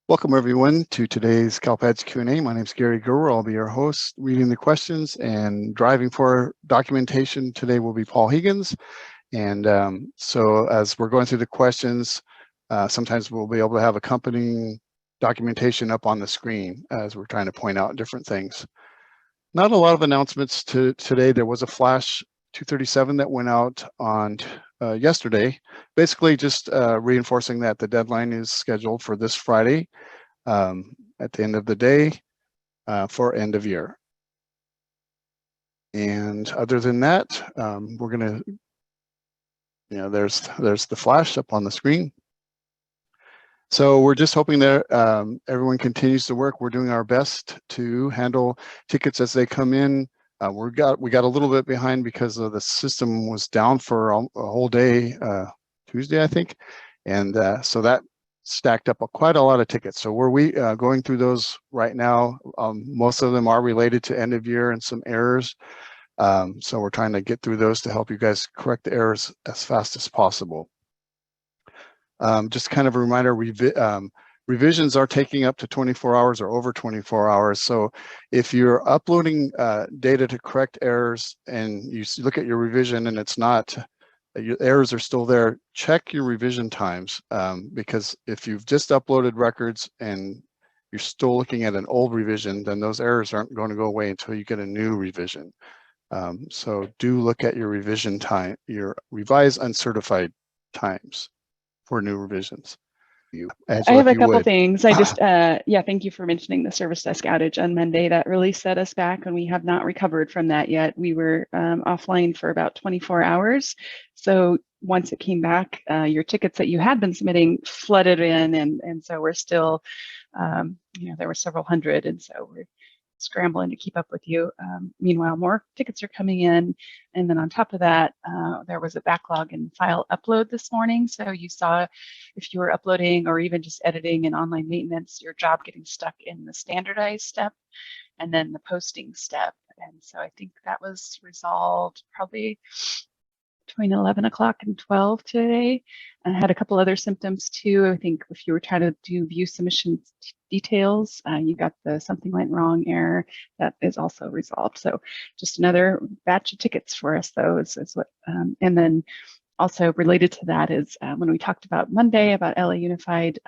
Welcome everyone to today's CALPADS Q A. My name is Gary Gerber. I'll be your host, reading the questions, and driving for documentation today will be Paul Higgins. And so as we're going through the questions, sometimes we'll be able to have accompanying documentation up on the screen as we're trying to point out different things. Not a lot of announcements today. There was a flash 237 that went out on yesterday, basically just reinforcing that the deadline is scheduled for this Friday at the end of the day for end of year. And other than that, we're gonna, there's the flash up on the screen. So we're just hoping that everyone continues to work. We're doing our best to handle tickets as they come in. We got a little bit behind because of the system was down for a whole day, Tuesday, I think. And so that stacked up quite a lot of tickets. So we're going through those right now. Most of them are related to end of year and some errors. So we're trying to get through those to help you guys correct the errors as fast as possible. Just kind of a reminder, revisions are taking up to 24 hours or over 24 hours. So if you're uploading data to correct errors and you look at your revision and it's not, your errors are still there, check your revision times, because if you've just uploaded records and you're still looking at an old revision, then those errors aren't going to go away until you get a new revision. So do look at your revision time, your revised uncertified times for new revisions. Angela, I have a couple things. I just, yeah, thank you for mentioning the service desk outage on Monday. That really set us back, and we have not recovered from that yet. We were offline for about 24 hours. So once it came back, your tickets that you had been submitting flooded in, and so we're still, there were several hundred, and so we're scrambling to keep up with you. Meanwhile, more tickets are coming in. And then on top of that, there was a backlog in file upload this morning. So you saw if you were uploading or even just editing in online maintenance, your job getting stuck in the standardized step and then the posting step. And so I think that was resolved probably between 11 o'clock and 12 today. I had a couple other symptoms too. I think if you were trying to do view submission details, you got the something went wrong error. That is also resolved. So just another batch of tickets for us, though, is what, and then also related to that is when we talked about Monday about LA Unified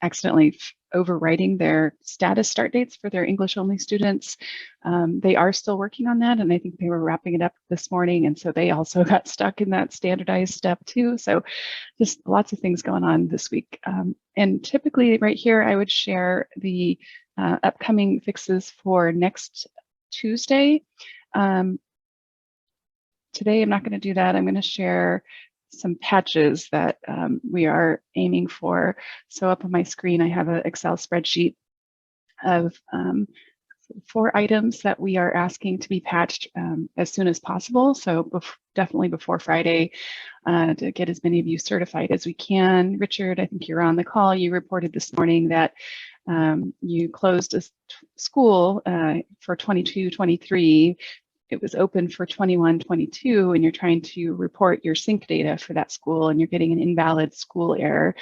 accidentally overwriting their status start dates for their English only students. They are still working on that, and I think they were wrapping it up this morning, and so they also got stuck in that standardized step too. So just lots of things going on this week. And typically right here, I would share the upcoming fixes for next Tuesday. Today, I'm not going to do that. I'm going to share some patches that we are aiming for. So up on my screen, I have an Excel spreadsheet of 4 items that we are asking to be patched as soon as possible. So definitely before Friday to get as many of you certified as we can. Richard, I think you're on the call. You reported this morning that you closed a school for 22-23. It was open for 21-22, and you're trying to report your SINC data for that school, and you're getting an invalid school error.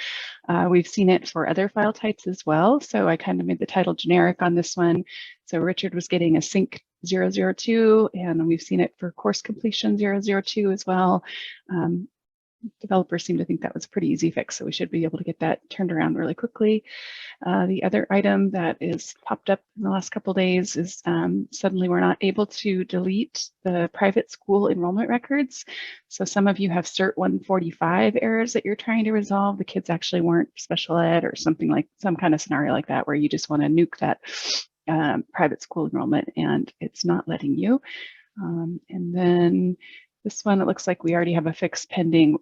We've seen it for other file types as well, so I kind of made the title generic on this one. So Richard was getting a SINC002, and we've seen it for course completion 002 as well. Developers seem to think that was a pretty easy fix, so we should be able to get that turned around really quickly. The other item that is popped up in the last couple of days is suddenly we're not able to delete the private school enrollment records. So some of you have CERT0145 errors that you're trying to resolve. The kids actually weren't special ed or something like some kind of scenario like that, where you just want to nuke that private school enrollment and it's not letting you. And then this one, it looks like we already have a fix pending.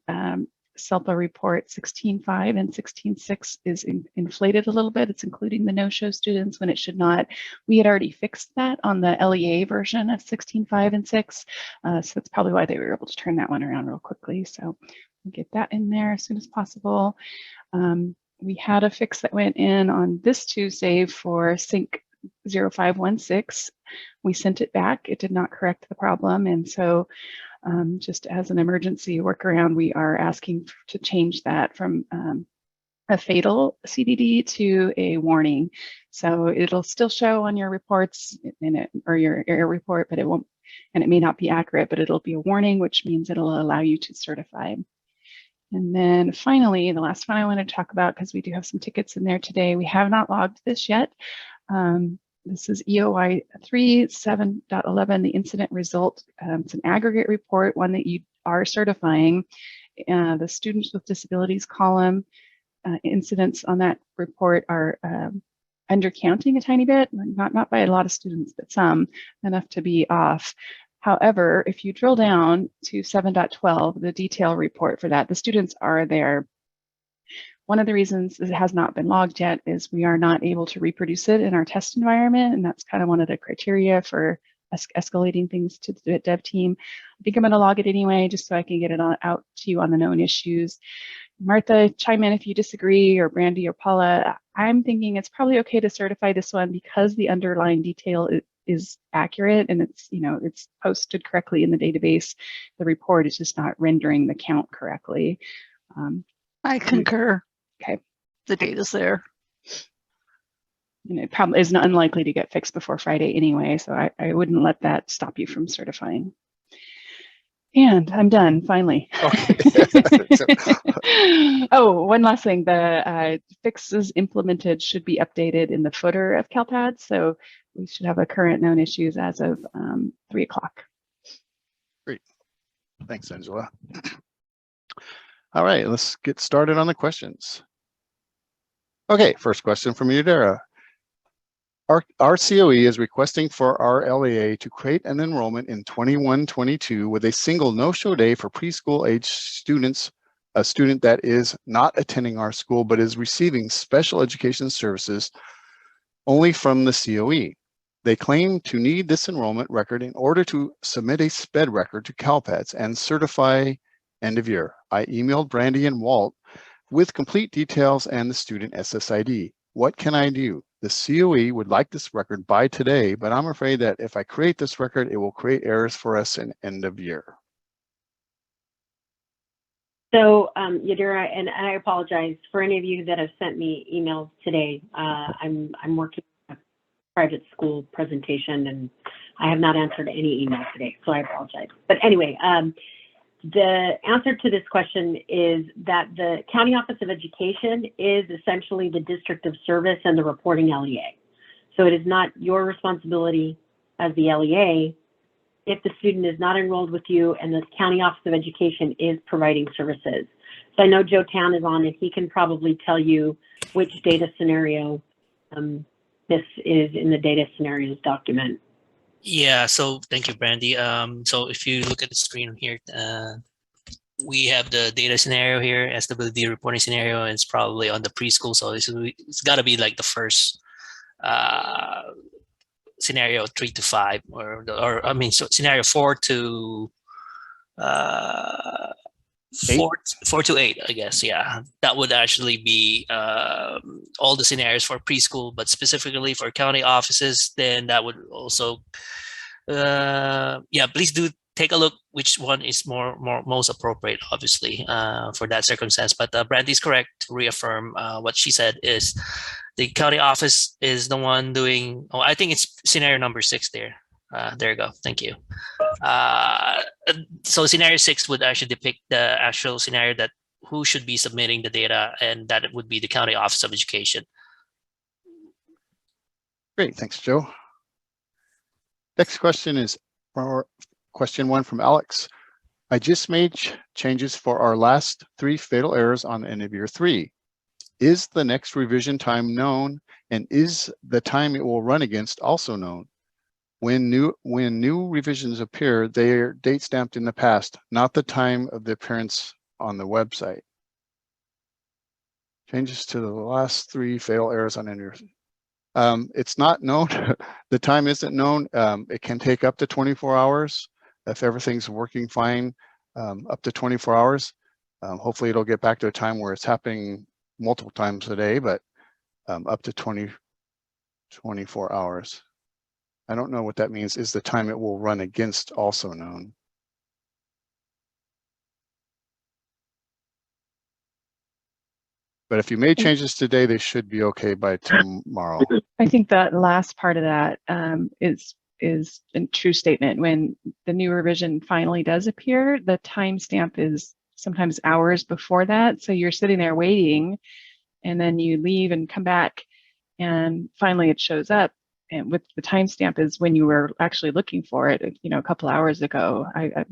SELPA report 16.5 and 16.6 is inflated a little bit. It's including the no-show students when it should not. We had already fixed that on the LEA version of 16.5 and 6. So that's probably why they were able to turn that one around real quickly. So we'll get that in there as soon as possible. We had a fix that went in on this Tuesday for SINC0516. We sent it back. It did not correct the problem. And so just as an emergency workaround, we are asking to change that from a fatal CDD to a warning. So it'll still show on your reports or your error report, but it won't, and it may not be accurate, but it'll be a warning, which means it'll allow you to certify. And then finally, the last one I want to talk about, because we do have some tickets in there today, we have not logged this yet. This is EOY 37.11, the incident result. It's an aggregate report, one that you are certifying. The students with disabilities column incidents on that report are undercounting a tiny bit, not by a lot of students, but some, enough to be off. However, if you drill down to 7.12, the detail report for that, the students are there. One of the reasons it has not been logged yet is we are not able to reproduce it in our test environment, and that's kind of one of the criteria for escalating things to the dev team. I think I'm going to log it anyway, just so I can get it out to you on the known issues. Martha, chime in if you disagree, or Brandy or Paula. I'm thinking it's probably okay to certify this one because the underlying detail is accurate and it's, it's posted correctly in the database. The report is just not rendering the count correctly. I concur. Okay. The data's there. And it probably is not unlikely to get fixed before Friday anyway, so I wouldn't let that stop you from certifying. And I'm done, finally. Okay. Oh, one last thing. The fixes implemented should be updated in the footer of CALPADS, so we should have a current known issues as of 3 o'clock. Great. Thanks, Angela. All right, let's get started on the questions. Okay, first question from Udera. Our COE is requesting for our LEA to create an enrollment in 21-22 with a single no-show day for preschool age students, a student that is not attending our school but is receiving special education services only from the COE. They claim to need this enrollment record in order to submit a SPED record to CALPADS and certify end of year. I emailed Brandy and Walt with complete details and the student SSID. What can I do? The COE would like this record by today, but I'm afraid that if I create this record, it will create errors for us in end of year. So, Yadira, and I apologize for any of you that have sent me emails today. I'm working on a private school presentation, and I have not answered any email today, so I apologize. But anyway, the answer to this question is that the County Office of Education is essentially the district of service and the reporting LEA. So it is not your responsibility as the LEA if the student is not enrolled with you and the County Office of Education is providing services. So I know Joe Town is on and he can probably tell you which data scenario this is in the data scenarios document. Yeah, so thank you, Brandy. So if you look at the screen here, we have the data scenario here, SWD reporting scenario, and it's probably on the preschool. So it's got to be like the first scenario 3 to 5, or I mean, so scenario 4 to 4 to 8, I guess. Yeah, that would actually be all the scenarios for preschool, but specifically for county offices, then that would also, yeah, please do take a look which one is most appropriate, obviously, for that circumstance. But Brandy's correct to reaffirm what she said is the county office is the one doing, oh, I think it's scenario number 6 there. There you go. Thank you. So scenario 6 would actually depict the actual scenario that who should be submitting the data, and that it would be the County Office of Education. Great, thanks, Joe. Next question is question 1 from Alex. I just made changes for our last 3 fatal errors on the end of year 3. Is the next revision time known, and is the time it will run against also known? When new revisions appear, they are date stamped in the past, not the time of the appearance on the website. Changes to the last 3 fatal errors on end of year. It's not known. The time isn't known. It can take up to 24 hours. If everything's working fine, up to 24 hours. Hopefully it'll get back to a time where it's happening multiple times a day, but up to 24 hours. I don't know what that means. Is the time it will run against also known? But if you made changes today, they should be okay by tomorrow. I think that last part of that is a true statement. When the new revision finally does appear, the timestamp is sometimes hours before that. So you're sitting there waiting, and then you leave and come back, and finally it shows up. And with the timestamp is when you were actually looking for it, you know, a couple hours ago.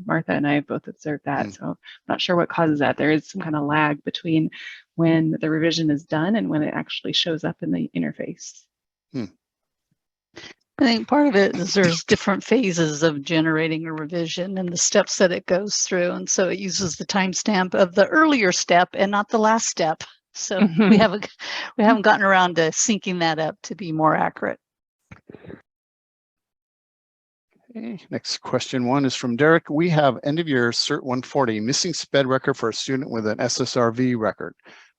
Martha and I both observed that. So I'm not sure what causes that. There is some kind of lag between when the revision is done and when it actually shows up in the interface. I think part of it is there's different phases of generating a revision and the steps that it goes through. And so it uses the timestamp of the earlier step and not the last step. So we haven't gotten around to syncing that up to be more accurate. Okay, next question 1 is from Derek. We have end of year CERT0140 missing SPED record for a student with an SSRV record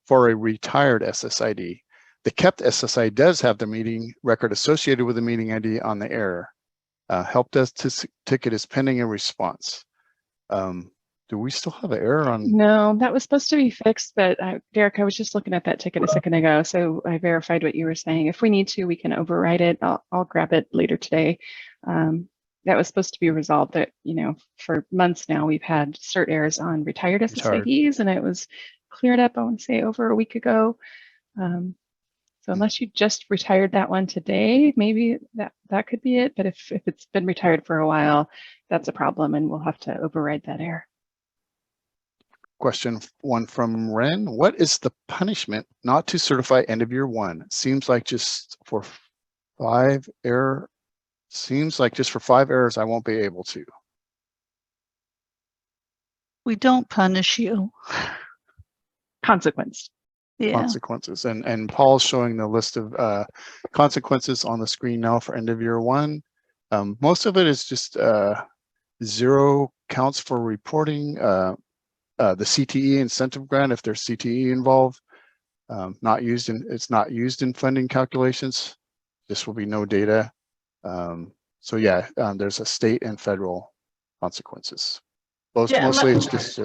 for a retired SSID. The kept SSI does have the meeting record associated with the meeting ID on the error. Help desk ticket is pending a response. Do we still have an error on? No, that was supposed to be fixed, but Derek, I was just looking at that ticket a second ago, so I verified what you were saying. If we need to, we can override it. I'll grab it later today. That was supposed to be resolved. That, you know, for months now we've had cert errors on retired SSIDs, and it was cleared up, I want to say, over a week ago. So unless you just retired that one today, maybe that could be it. But if it's been retired for a while, that's a problem, and we'll have to override that error. Question 1 from Ren. What is the punishment not to certify end of year 1? Seems like just for 5 errors, I won't be able to. We don't punish you. Consequence. Yeah. Consequences. And Paul's showing the list of consequences on the screen now for end of year 1. Most of it is just 0 counts for reporting, the CTE incentive grant if there's CTE involved. It's not used in funding calculations. This will be no data. So yeah, there's a state and federal consequences. Mostly it's just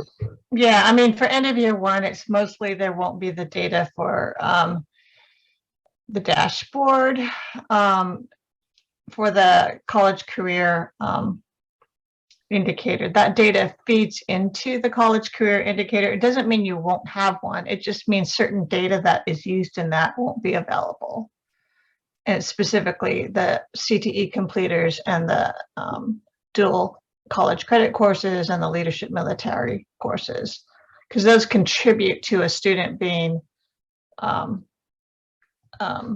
yeah, I mean, for end of year 1, it's mostly there won't be the data for the dashboard. For the college career indicator, that data feeds into the college career indicator. It doesn't mean you won't have one. It just means certain data that is used in that won't be available. And specifically the CTE completers and the dual college credit courses and the leadership military courses, because those contribute to a student being and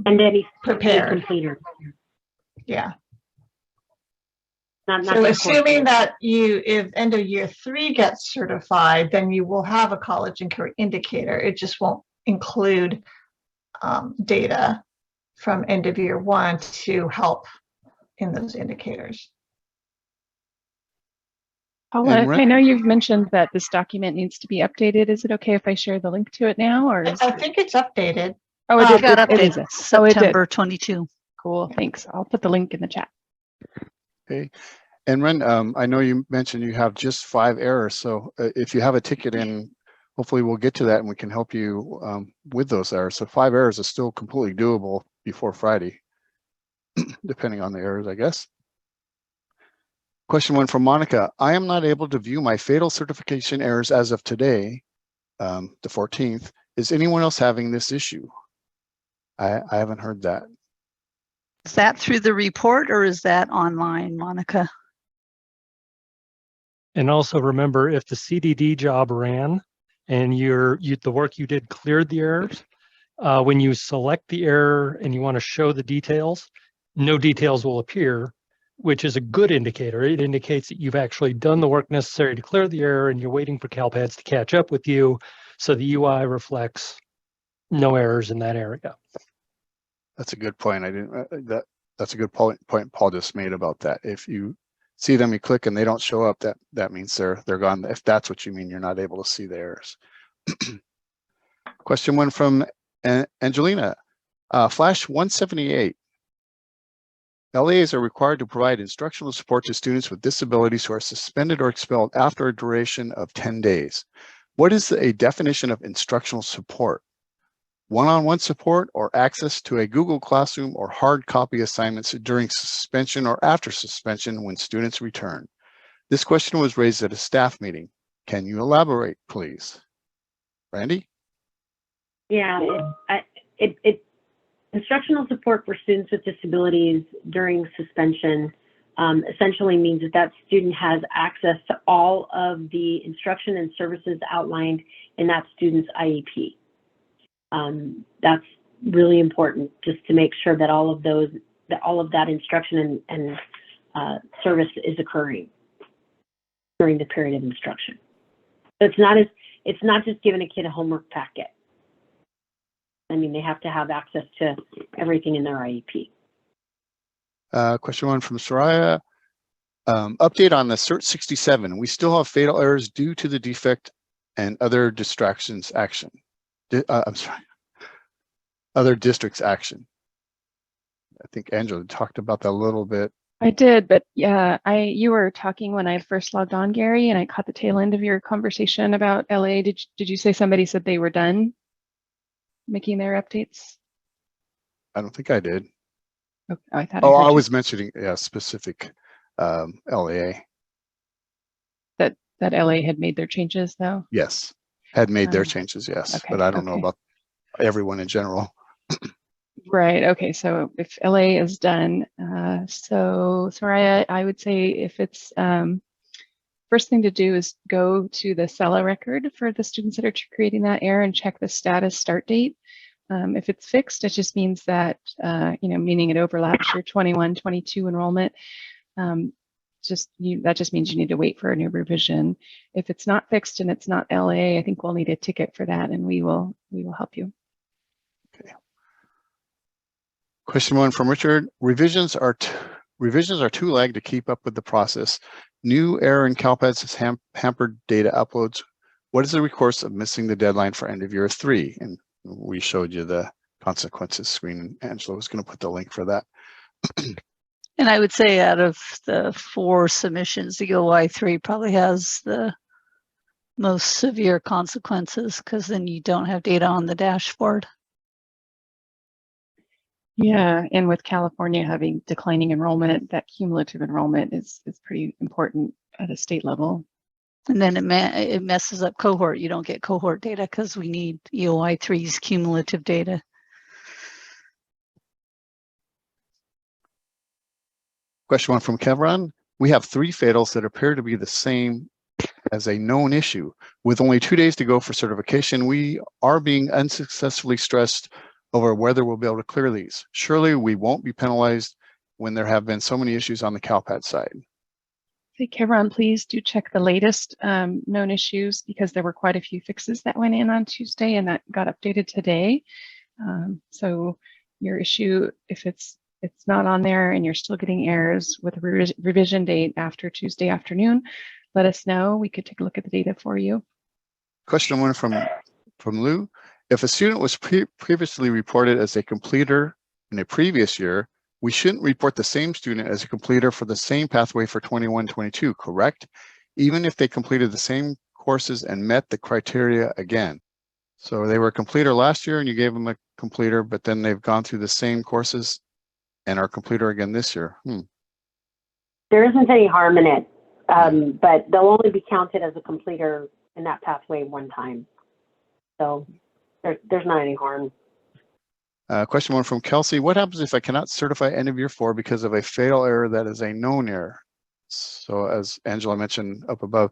any prepared. completer. Yeah. Not So the assuming course. that if end of year 3 gets certified, then you will have a college and career indicator. It just won't include data from end of year 1 to help in those indicators. Paula, I know you've mentioned that this document needs to be updated. Is it okay if I share the link to it now, or? I think it's updated. Oh, It got it is. updated Oh, it did. September 22. Cool, thanks. I'll put the link in the chat. okay. And Ren, I know you mentioned you have just 5 errors. So if you have a ticket in, hopefully we'll get to that and we can help you with those errors. So 5 errors is still completely doable before Friday, depending on the errors, I guess. Question 1 from Monica. I am not able to view my fatal certification errors as of today, the 14th. Is anyone else having this issue? I haven't heard that. Is that through the report or is that online, Monica? And also remember, if the CDD job ran and the work you did cleared the errors, when you select the error and you want to show the details, no details will appear, which is a good indicator. It indicates that you've actually done the work necessary to clear the error and you're waiting for CALPADS to catch up with you. So the UI reflects no errors in that area. That's a good point. That's a good point Paul just made about that. If you see them, you click and they don't show up, that means they're gone. If that's what you mean, you're not able to see the errors. Question 1 from Angelina. Flash 178. LEAs are required to provide instructional support to students with disabilities who are suspended or expelled after a duration of 10 days. What is a definition of instructional support? one-on-one support, or access to a Google Classroom or hard copy assignments during suspension or after suspension when students return? This question was raised at a staff meeting. Can you elaborate, please? Randy? Yeah, instructional support for students with disabilities during suspension essentially means that that student has access to all of the instruction and services outlined in that student's IEP. That's really important, just to make sure that all of that instruction and service is occurring during the period of instruction. So it's not just giving a kid a homework packet. I mean, they have to have access to everything in their IEP. Question one from Soraya. Update on the CERT67. We still have fatal errors due to the defect and other distractions action. I'm sorry. Other districts action. I think Angela talked about that a little bit. I did, but yeah, you were talking when I first logged on, Gary, and I caught the tail end of your conversation about LA. Did you say somebody said they were done making their updates? I don't think I did. Okay, I thought. Oh, I I was mentioning specific LEA. That LA had made their changes, though. Yes, had made their changes. Yes, okay, but I don't know about everyone in general. Right. Okay. So if LA is done, so Soraya, I would say if it's first thing to do is go to the SELA record for the students that are creating that error and check the status start date. If it's fixed, it just means that, meaning it overlaps your 21-22 enrollment. That just means you need to wait for a new revision. If it's not fixed and it's not LA, I think we'll need a ticket for that, and we will help you. Okay. Question one from Richard. Revisions are too lag to keep up with the process. New error in CALPADS has hampered data uploads. What is the recourse of missing the deadline for end of year 3? And we showed you the consequences screen. Angela was going to put the link for that. And I would say out of the 4 submissions, the EOY 3 probably has the most severe consequences, because then you don't have data on the dashboard. Yeah, and with California having declining enrollment, that cumulative enrollment is pretty important at a state level. And then it messes up cohort. You don't get cohort data because we need EOY 3's cumulative data. Question one from Kevron. We have 3 fatals that appear to be the same as a known issue. With only 2 days to go for certification, we are being unsuccessfully stressed over whether we'll be able to clear these. Surely we won't be penalized when there have been so many issues on the CALPADS side. Hey, Kevron, please do check the latest known issues, because there were quite a few fixes that went in on Tuesday and that got updated today. So your issue, if it's not on there and you're still getting errors with a revision date after Tuesday afternoon, let us know. We could take a look at the data for you. Question one from Lou. If a student was previously reported as a completer in a previous year, we shouldn't report the same student as a completer for the same pathway for 21-22, correct? Even if they completed the same courses and met the criteria again. So they were a completer last year and you gave them a completer, but then they've gone through the same courses and are a completer again this year. There isn't any harm in it, but they'll only be counted as a completer in that pathway one time. So there's not any harm. Question one from Kelsey. What happens if I cannot certify end of year 4 because of a fatal error that is a known error? So as Angela mentioned up above,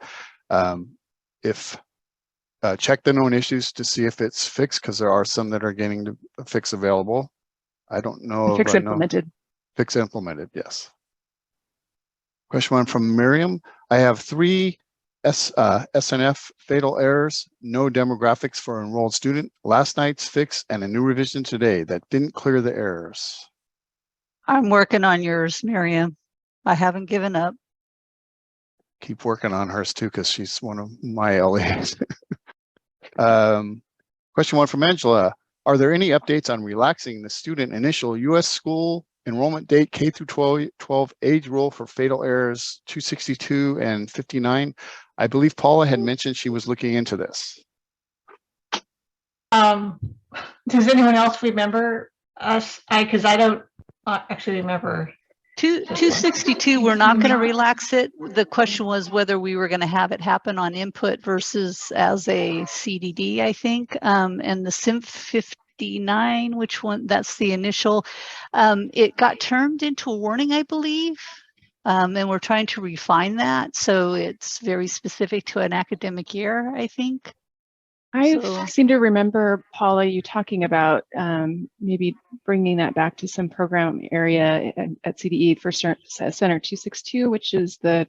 check the known issues to see if it's fixed, because there are some that are getting the fix available. I don't know. Fix implemented. Fix implemented, yes. Question one from Miriam. I have 3 SNF fatal errors, no demographics for enrolled student, last night's fix, and a new revision today that didn't clear the errors. I'm working on yours, Miriam. I haven't given up. Keep working on hers too, because she's one of my LEAs. Question one from Angela. Are there any updates on relaxing the student initial U.S. School enrollment date K through 12 age rule for fatal errors 262 and 59? I believe Paula had mentioned she was looking into this. Does anyone else remember us? Because I don't actually remember. 262, we're not going to relax it. The question was whether we were going to have it happen on input versus as a CDD, I think. And the SINF09, which one, that's the initial, it got turned into a warning, I believe. And we're trying to refine that. So it's very specific to an academic year, I think. I seem to remember, Paula, you talking about maybe bringing that back to some program area at CDE for Center 262, which is there's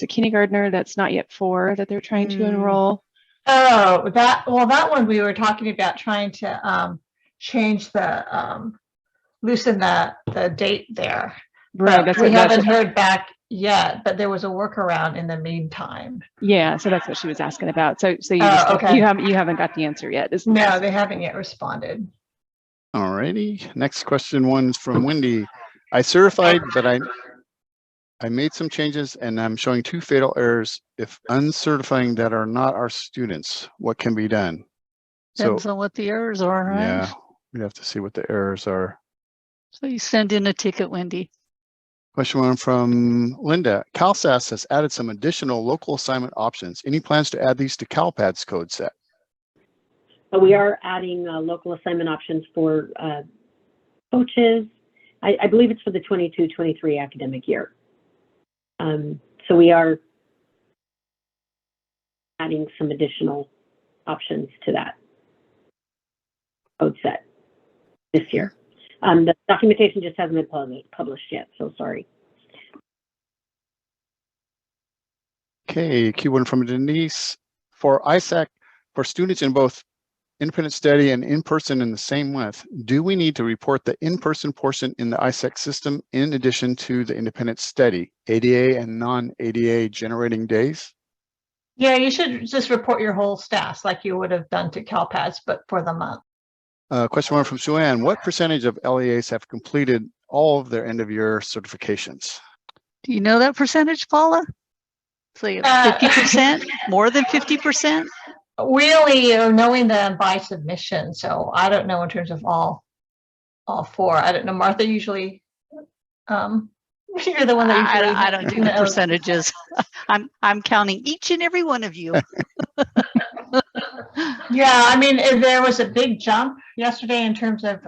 a kindergartner that's not yet 4 that they're trying to enroll. Oh, that one we were talking about trying to change the loosen the date there. Right, that's we haven't heard back yet, but there was a workaround in the meantime. Yeah, so that's what she was asking about. So you okay. you haven't got the answer yet. No, they haven't yet responded. All righty. Next question, one is from Wendy. I certified, but I made some changes and I'm showing 2 fatal errors if uncertifying that are not our students. What can be done? Depends on what the errors are, right? Yeah, we have to see what the errors are. So you send in a ticket, Wendy. Question 1 from Linda. CalSAS has added some additional local assignment options. Any plans to add these to CalPADS code set? We are adding local assignment options for coaches. I believe it's for the 22-23 academic year. So we are adding some additional options to that code set this year. The documentation just hasn't been published yet, so sorry. Okay, Q1 from Denise. For ISAC, for students in both independent study and in-person in the same month, do we need to report the in-person portion in the ISAC system in addition to the independent study, ADA and non-ADA generating days? Yeah, you should just report your whole status like you would have done to CalPADS, but for the month. Question 1 from Joanne. What percentage of LEAs have completed all of their end-of-year certifications? Do you know that percentage, Paula? It's like 50%, more than 50%? We only are knowing them by submission, so I don't know in terms of all 4. I don't know, Martha. Usually, you're the one that usually. I don't do the percentages. I'm counting each and every one of you. Yeah, I mean, there was a big jump yesterday in terms of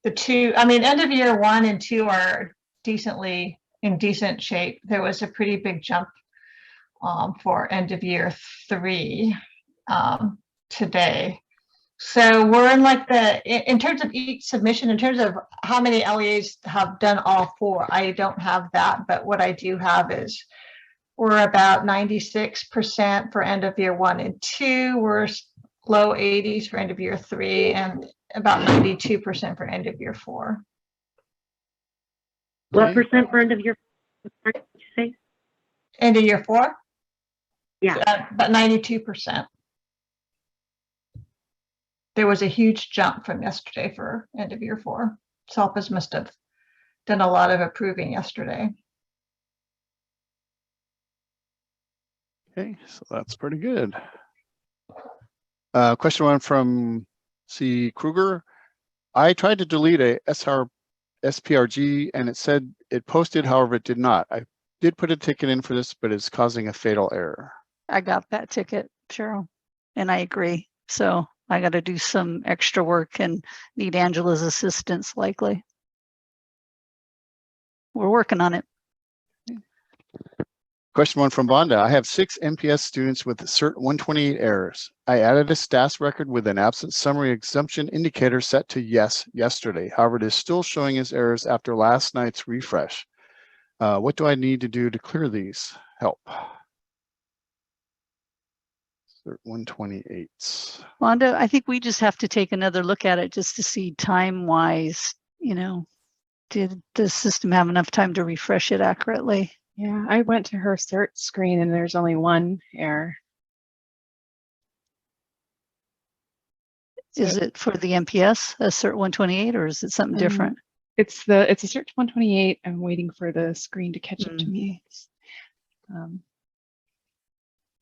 the 2. I mean, end of year 1 and 2 are in decent shape. There was a pretty big jump for end of year 3 today. So we're in like in terms of each submission, in terms of how many LEAs have done all 4, I don't have that, but what I do have is we're about 96% for end of year 1 and 2. We're low 80s for end of year 3 and about 92% for end of year 4. What percent for end of year 4? Did you say? End of year 4? Yeah. About 92%. There was a huge jump from yesterday for end of year 4. CALPADS must have done a lot of approving yesterday. Okay, so that's pretty good. Question 1 from C. Kruger. I tried to delete a SPRG and it said it posted, however, it did not. I did put a ticket in for this, but it's causing a fatal error. I got that ticket, Cheryl, and I agree. So I got to do some extra work and need Angela's assistance likely. We're working on it. Question 1 from Vonda. I have 6 MPS students with CERT0128 errors. I added a status record with an absent summary exemption indicator set to yes yesterday. However, it is still showing as errors after last night's refresh. What do I need to do to clear these? Help. CERT0128. Wanda, I think we just have to take another look at it just to see time-wise, did the system have enough time to refresh it accurately? Yeah, I went to her cert screen and there's only 1 error. Is it for the MPS, a CERT0128, or is it something different? It's a CERT0128. I'm waiting for the screen to catch up to me.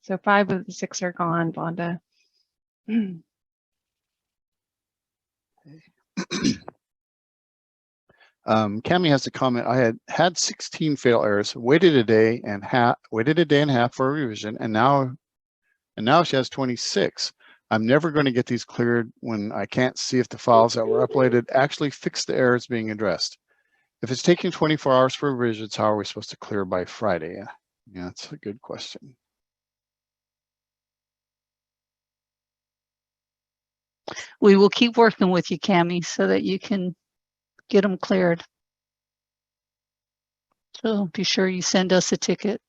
So 5 of the 6 are gone, Vonda. Cami has a comment. I had 16 fatal errors, waited a day and a half for a revision, and now she has 26. I'm never going to get these cleared when I can't see if the files that were uploaded actually fix the errors being addressed. If it's taking 24 hours for revisions, how are we supposed to clear by Friday? Yeah, that's a good question. We will keep working with you, Cami, so that you can get them cleared. So be sure you send us a ticket.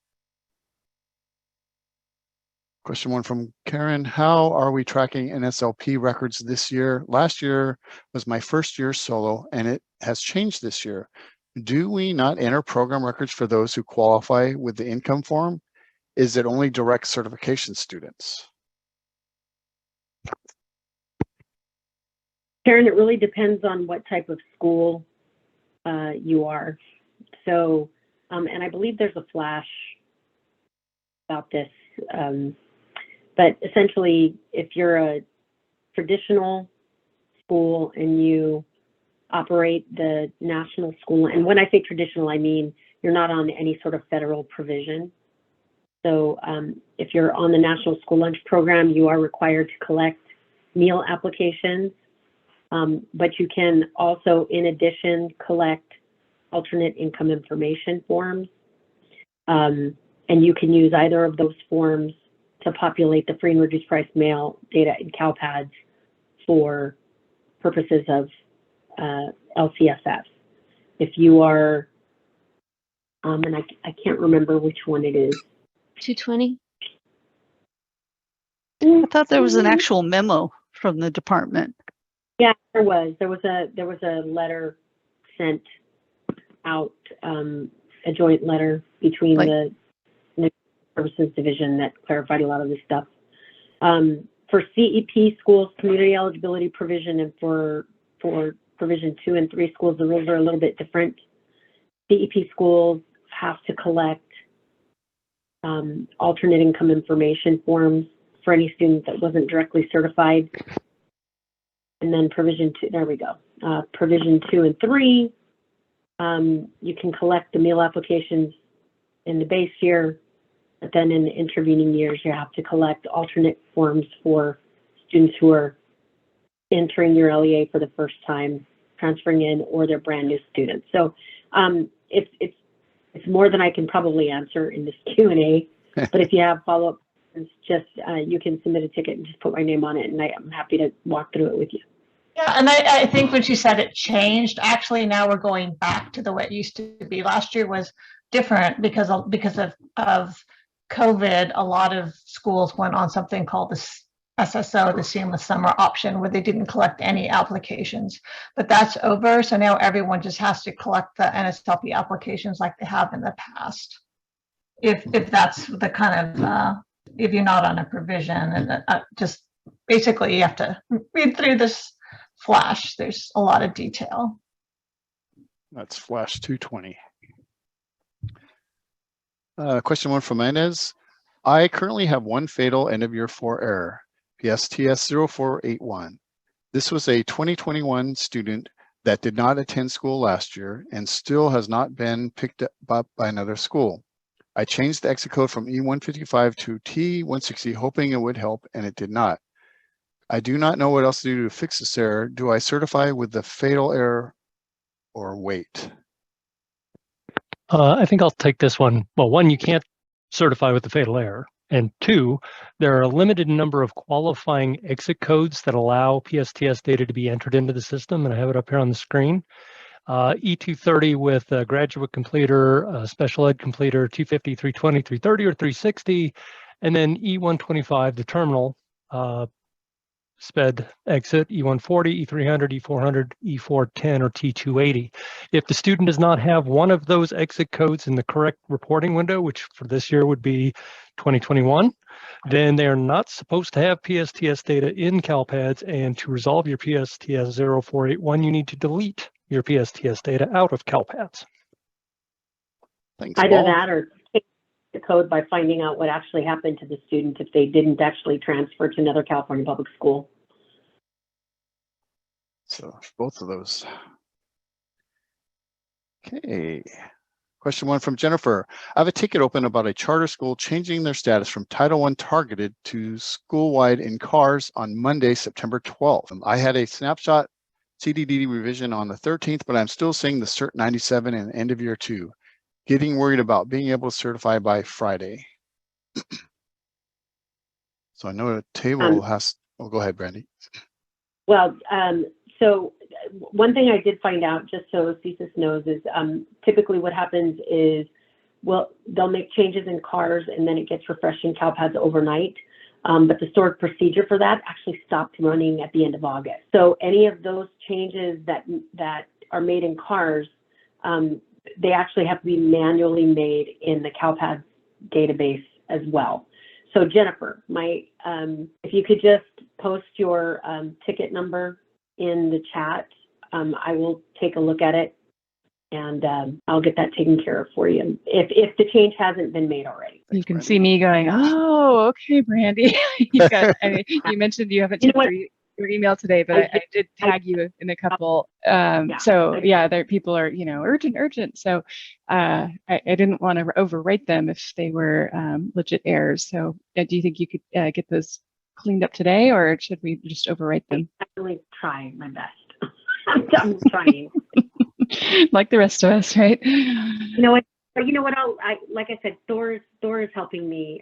Question 1 from Karen. How are we tracking NSLP records this year? Last year was my first year solo, and it has changed this year. Do we not enter program records for those who qualify with the income form? Is it only direct certification students? Karen, it really depends on what type of school you are. So, and I believe there's a flash about this. But essentially, if you're a traditional school and you operate the national school, and when I say traditional, I mean you're not on any sort of federal provision. So if you're on the National School Lunch Program, you are required to collect meal applications, but you can also, in addition, collect alternate income information forms. And you can use either of those forms to populate the free and reduced price mail data in CALPADS for purposes of LCSS. If you are, and I can't remember which one it is. 220? I thought there was an actual memo from the department. Yeah, there was. There was a letter sent out, a joint letter between the Services Division that clarified a lot of this stuff. For CEP schools, community eligibility provision, and for provision 2 and 3 schools, the rules are a little bit different. CEP schools have to collect alternate income information forms for any student that wasn't directly certified. And then provision 2, there we go. Provision 2 and 3, you can collect the meal applications in the base year, but then in the intervening years, you have to collect alternate forms for students who are entering your LEA for the first time, transferring in, or they're brand new students. So it's more than I can probably answer in this Q&A, but if you have follow-up, just you can submit a ticket and just put my name on it, and I'm happy to walk through it with you. Yeah, and I think when she said it changed, actually now we're going back to the way it used to be. Last year was different because of COVID. A lot of schools went on something called the SSO, the seamless summer option, where they didn't collect any applications. But that's over, so now everyone just has to collect the NSLP applications like they have in the past. If that's the kind of if you're not on a provision, and just basically you have to read through this flash. There's a lot of detail. That's flash 220. Question 1 from Inez. I currently have one fatal end of year 4 error, PSTS 0481. This was a 2021 student that did not attend school last year and still has not been picked up by another school. I changed the exit code from E155 to T160, hoping it would help, and it did not. I do not know what else to do to fix this error. Do I certify with the fatal error or wait? I think I'll take this one. Well, 1, you can't certify with the fatal error. And 2, there are a limited number of qualifying exit codes that allow PSTS data to be entered into the system, and I have it up here on the screen. E230 with a graduate completer, special ed completer, 250, 320, 330, or 360, and then E125, the terminal SPED exit, E140, E300, E400, E410, or T280. If the student does not have one of those exit codes in the correct reporting window, which for this year would be 2021, then they are not supposed to have PSTS data in CALPADS, and to resolve your PSTS 0481, you need to delete your PSTS data out of CALPADS. Thanks, Either Paul. that or take the code by finding out what actually happened to the student if they didn't actually transfer to another California public school. So both of those. Okay. Question 1 from Jennifer. I have a ticket open about a charter school changing their status from Title I targeted to school-wide in cars on Monday, September 12th. I had a snapshot CDD revision on the 13th, but I'm still seeing the CERT 97 and end of year 2. Getting worried about being able to certify by Friday. So I know a table has, oh, go ahead, Brandy. Well, so one thing I did find out, just so CSIS knows, is typically what happens is, well, they'll make changes in cars and then it gets refreshed in CALPADS overnight. But the stored procedure for that actually stopped running at the end of August. So any of those changes that are made in cars, they actually have to be manually made in the CALPADS database as well. So Jennifer, if you could just post your ticket number in the chat, I will take a look at it and I'll get that taken care of for you if the change hasn't been made already. You can see me going, oh, okay, Brandy. You mentioned you haven't checked your email today, but I did tag you in a couple. So yeah, people are, urgent. So I didn't want to overwrite them if they were legit errors. So do you think you could get those cleaned up today, or should we just overwrite them? I really try my best. I'm trying. Like the rest of us, right? You know what? Like I said, Thor is helping me.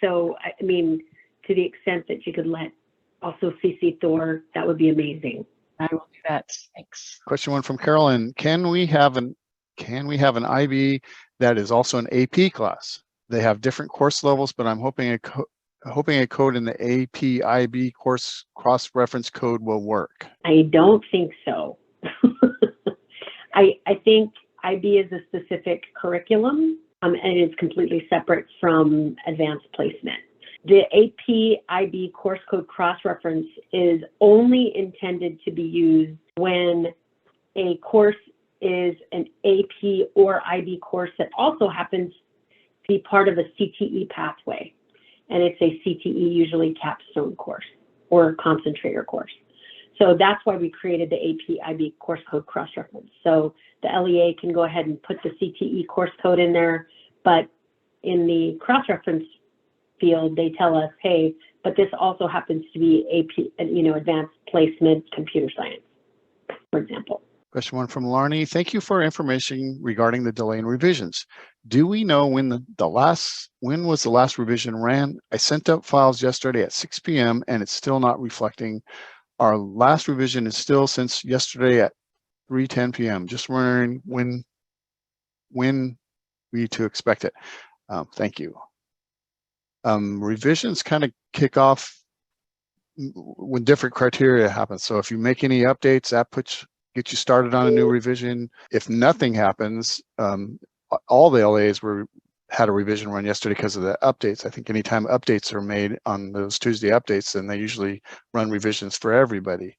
So I mean, to the extent that you could let also CC Thor, that would be amazing. I will do that. Thanks. Question 1 from Carolyn. Can we have an IB that is also an AP class? They have different course levels, but I'm hoping a code in the AP IB course cross-reference code will work. I don't think so. I think IB is a specific curriculum, and it is completely separate from advanced placement. The AP IB course code cross-reference is only intended to be used when a course is an AP or IB course that also happens to be part of a CTE pathway. And it's a CTE, usually capstone course or concentrator course. So that's why we created the AP IB course code cross-reference. So the LEA can go ahead and put the CTE course code in there, but in the cross-reference field, they tell us, hey, but this also happens to be AP, advanced placement computer science, for example. Question 1 from Larnie. Thank you for information regarding the delay in revisions. Do we know when was the last revision ran? I sent out files yesterday at 6 p.m. and it's still not reflecting. Our last revision is still since yesterday at 3:10 p.m. Just wondering when we to expect it. Thank you. Revisions kind of kick off when different criteria happen. So if you make any updates, that get you started on a new revision. If nothing happens, all the LAs had a revision run yesterday because of the updates. I think anytime updates are made on those Tuesday updates, then they usually run revisions for everybody.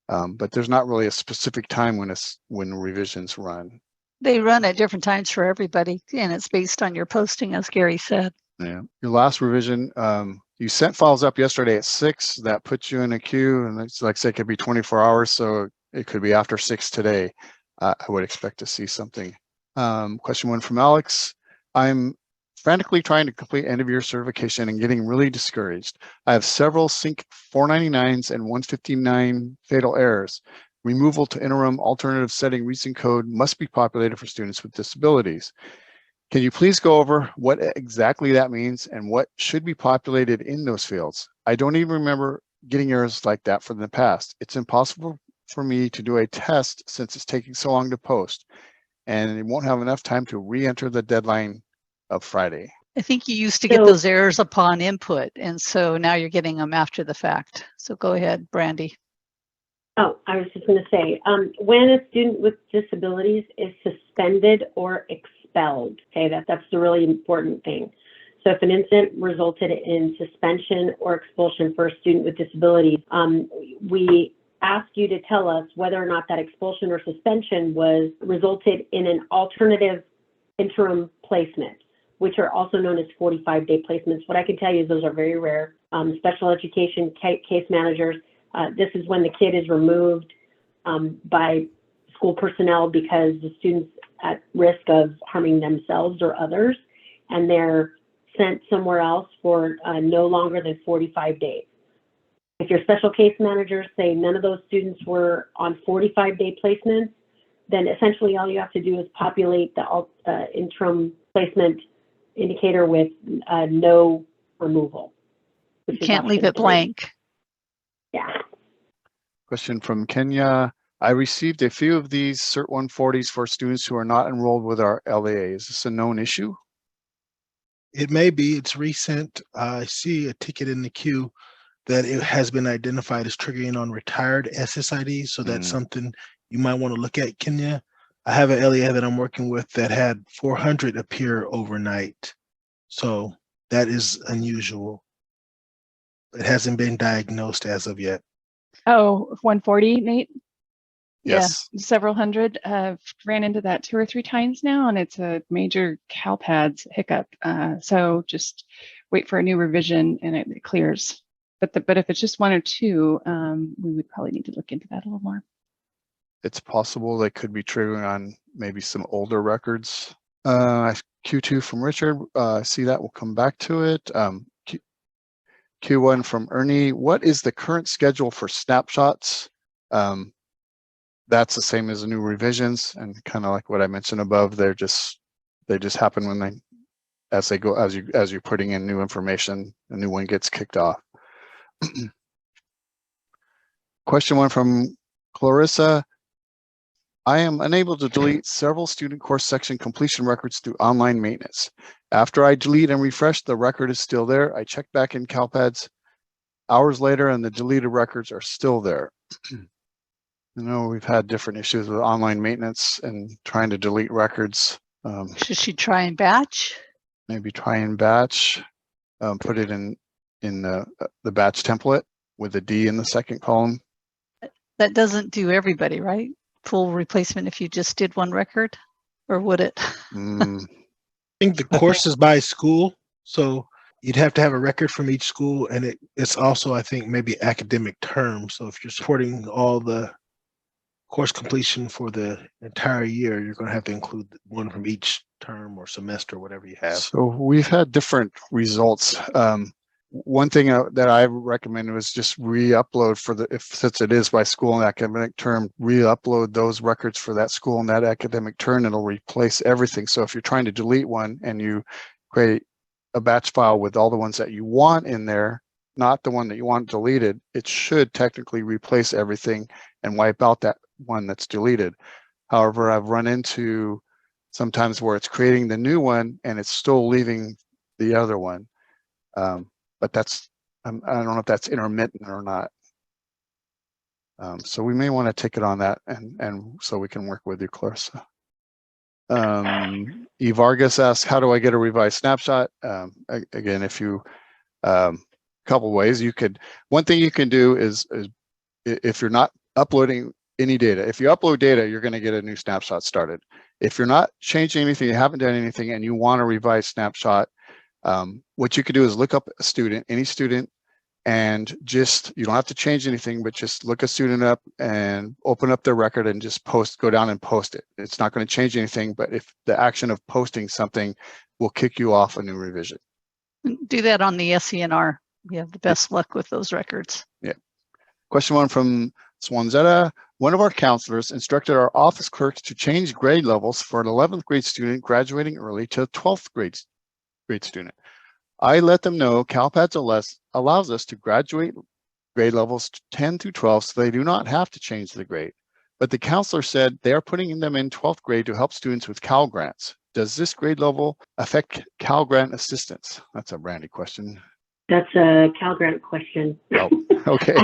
But there's not really a specific time when revisions run. They run at different times for everybody, and it's based on your posting, as Gary said. Yeah. Your last revision, you sent files up yesterday at 6. That puts you in a queue, and it's like I said, it could be 24 hours, so it could be after 6 today. I would expect to see something. Question 1 from Alex. I'm frantically trying to complete end of year certification and getting really discouraged. I have several SINC0499s and 159 fatal errors. Removal to interim alternative setting recent code must be populated for students with disabilities. Can you please go over what exactly that means and what should be populated in those fields? I don't even remember getting errors like that from the past. It's impossible for me to do a test since it's taking so long to post, and it won't have enough time to re-enter the deadline of Friday. I think you used to get those errors upon input, and so now you're getting them after the fact. So go ahead, Brandy. Oh, I was just going to say, when a student with disabilities is suspended or expelled, okay, that's the really important thing. So if an incident resulted in suspension or expulsion for a student with disabilities, we ask you to tell us whether or not that expulsion or suspension resulted in an alternative interim placement, which are also known as 45-day placements. What I can tell you is those are very rare. Special education case managers, this is when the kid is removed by school personnel because the student's at risk of harming themselves or others, and they're sent somewhere else for no longer than 45 days. If your special case managers say none of those students were on 45-day placements, then essentially all you have to do is populate the interim placement indicator with no removal. You can't leave it blank. Yeah. Question from Kenya. I received a few of these CERT-140s for students who are not enrolled with our LEA. Is this a known issue? It may be. It's recent. I see a ticket in the queue that it has been identified as triggering on retired SSID. So that's something you might want to look at, Kenya. I have an LEA that I'm working with that had 400 appear overnight. So that is unusual. It hasn't been diagnosed as of yet. Oh, 140, Nate? Yes. Yeah, several hundred. Ran into that 2 or 3 times now, and it's a major CALPADS hiccup. So just wait for a new revision and it clears. But if it's just 1 or 2, we would probably need to look into that a little more. It's possible they could be triggering on maybe some older records. Q2 from Richard. See that, we'll come back to it. Q1 from Ernie. What is the current schedule for snapshots? That's the same as the new revisions, and kind of like what I mentioned above, they just happen when as you're putting in new information, a new one gets kicked off. Question 1 from Clarissa. I am unable to delete several student course section completion records through online maintenance. After I delete and refresh, the record is still there. I check back in CALPADS hours later and the deleted records are still there. You know, we've had different issues with online maintenance and trying to delete records. Should she try and batch? Maybe try and batch, put it in the batch template with a D in the second column. That doesn't do everybody, right? Full replacement if you just did 1 record, or would it? I think the course is by school, so you'd have to have a record from each school, and it's also, I think, maybe academic term. So if you're supporting all the course completion for the entire year, you're going to have to include 1 from each term or semester, whatever you have. So we've had different results. One thing that I recommend was just re-upload since it is by school and academic term, re-upload those records for that school and that academic term. It'll replace everything. So if you're trying to delete one and you create a batch file with all the ones that you want in there, not the one that you want deleted, it should technically replace everything and wipe out that one that's deleted. However, I've run into sometimes where it's creating the new one and it's still leaving the other one. But that's, I don't know if that's intermittent or not. So we may want to take it on that and so we can work with you, Clarissa. E. Vargas asks, how do I get a revised snapshot? Again, if you, couple ways you could, one thing you can do is if you're not uploading any data, if you upload data, you're going to get a new snapshot started. If you're not changing anything, you haven't done anything, and you want a revised snapshot, what you could do is look up a student, any student, and just, you don't have to change anything, but just look a student up and open up their record and just go down and post it. It's not going to change anything, but if the action of posting something will kick you off a new revision. Do that on the SENR. You have the best luck with those records. Yeah. Question 1 from Swanzetta. One of our counselors instructed our office clerks to change grade levels for an 11th grade student graduating early to a 12th grade student. I let them know CALPADS allows us to graduate grade levels 10 through 12, so they do not have to change the grade. But the counselor said they are putting them in 12th grade to help students with Cal grants. Does this grade level affect Cal grant assistance? That's a Brandy question. That's a Cal grant question. Oh, okay.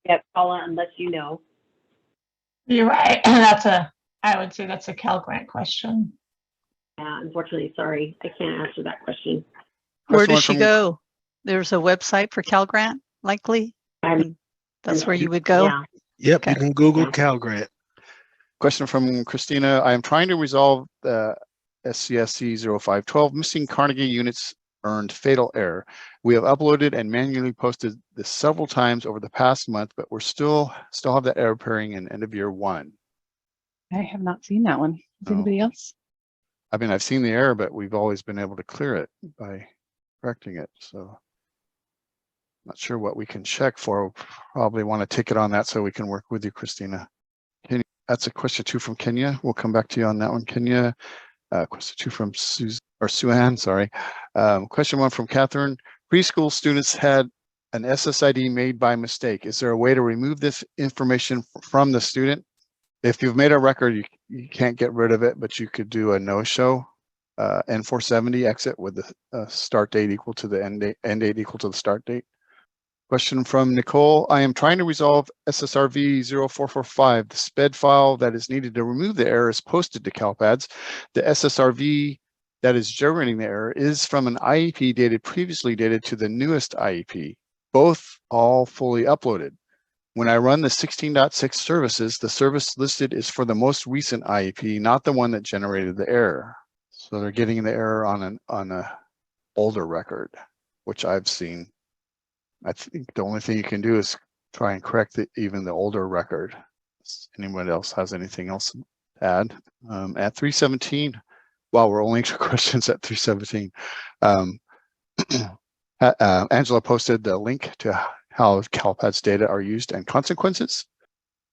Yeah, Paula, unless you know. You're right. I would say that's a Cal grant question. Yeah, unfortunately, sorry, I can't answer that question. Where does she go? There's a website for Cal grant, likely. I'm That's where you would go. Yeah. Yep, Okay. you can Google Cal grant. Question from Christina. I am trying to resolve the SCSC 0512 missing Carnegie units earned fatal error. We have uploaded and manually posted this several times over the past month, but we're still have that error appearing in end of year 1. I have not seen that one. Has Oh. anybody else? I mean, I've seen the error, but we've always been able to clear it by correcting it. So not sure what we can check for. We'll probably want a ticket on that so we can work with you, Christina. That's a question 2 from Kenya. We'll come back to you on that one, Kenya. Question 2 from Suan, sorry. Question 1 from Catherine. Preschool students had an SSID made by mistake. Is there a way to remove this information from the student? If you've made a record, you can't get rid of it, but you could do a no-show N470 exit with the start date equal to the end date equal to the start date. Question from Nicole. I am trying to resolve SSRV 0445. The SPED file that is needed to remove the error is posted to CALPADS. The SSRV that is generating the error is from an IEP previously dated to the newest IEP, both all fully uploaded. When I run the 16.6 services, the service listed is for the most recent IEP, not the one that generated the error. So they're getting the error on an older record, which I've seen. I think the only thing you can do is try and correct even the older record. Anyone else has anything else to add? At 317, wow, we're only two questions at 317. Angela posted the link to how CALPADS data are used and consequences.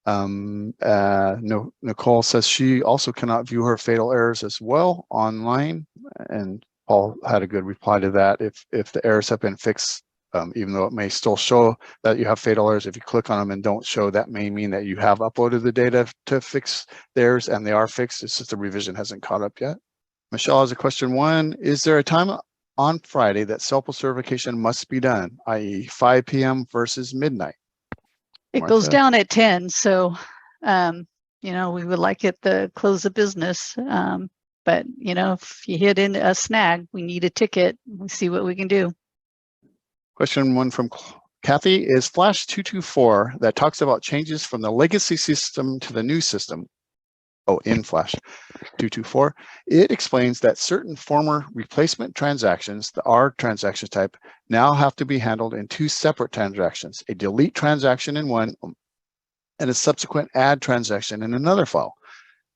Nicole says she also cannot view her fatal errors as well online. And Paul had a good reply to that. If the errors have been fixed, even though it may still show that you have fatal errors, if you click on them and don't show, that may mean that you have uploaded the data to fix the errors and they are fixed. It's just the revision hasn't caught up yet. Michelle has a question 1. Is there a time on Friday that self-certification must be done, i.e. 5 p.m. versus midnight? It goes down at 10. So, you know, we would like it the close of business. But, you know, if you hit in a snag, we need a ticket. We see what we can do. Question 1 from Kathy. Is Flash 224 that talks about changes from the legacy system to the new system? Oh, in Flash 224, it explains that certain former replacement transactions, the R transaction type, now have to be handled in 2 separate transactions, a delete transaction in one and a subsequent add transaction in another file.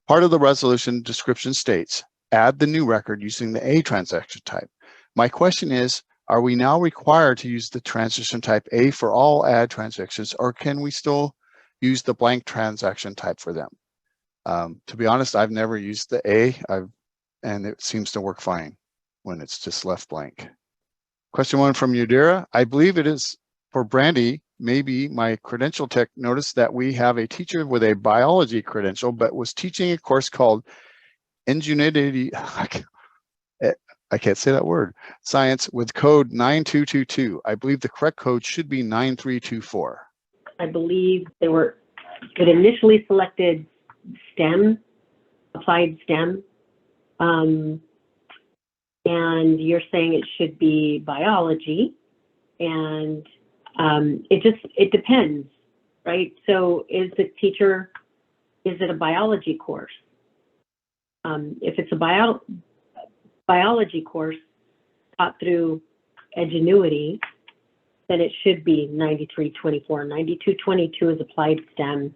Part of the resolution description states, add the new record using the A transaction type. My question is, are we now required to use the transaction type A for all add transactions, or can we still use the blank transaction type for them? To be honest, I've never used the A, and it seems to work fine when it's just left blank. Question 1 from Yadira. I believe it is for Brandy. Maybe my credential tech noticed that we have a teacher with a biology credential, but was teaching a course called Ingenuity. I can't say that word. Science with code 9222. I believe the correct code should be 9324. I believe it initially selected STEM, applied STEM, and you're saying it should be biology, and it depends, right? So is it a biology course? If it's a biology course taught through Edgenuity, then it should be 9324. 9222 is applied STEM.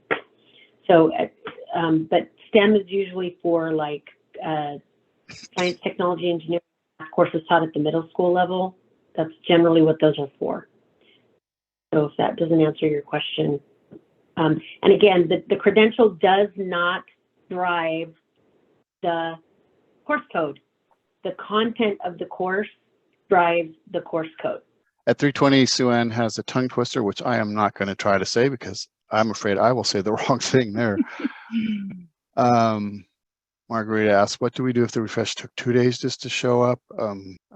So, but STEM is usually for like science, technology, engineering courses taught at the middle school level. That's generally what those are for. So if that doesn't answer your question. And again, the credential does not drive the course code. The content of the course drives the course code. At 320, Sue-Ann has a tongue twister, which I am not going to try to say because I'm afraid I will say the wrong thing there. Margarita asked, what do we do if the refresh took 2 days just to show up?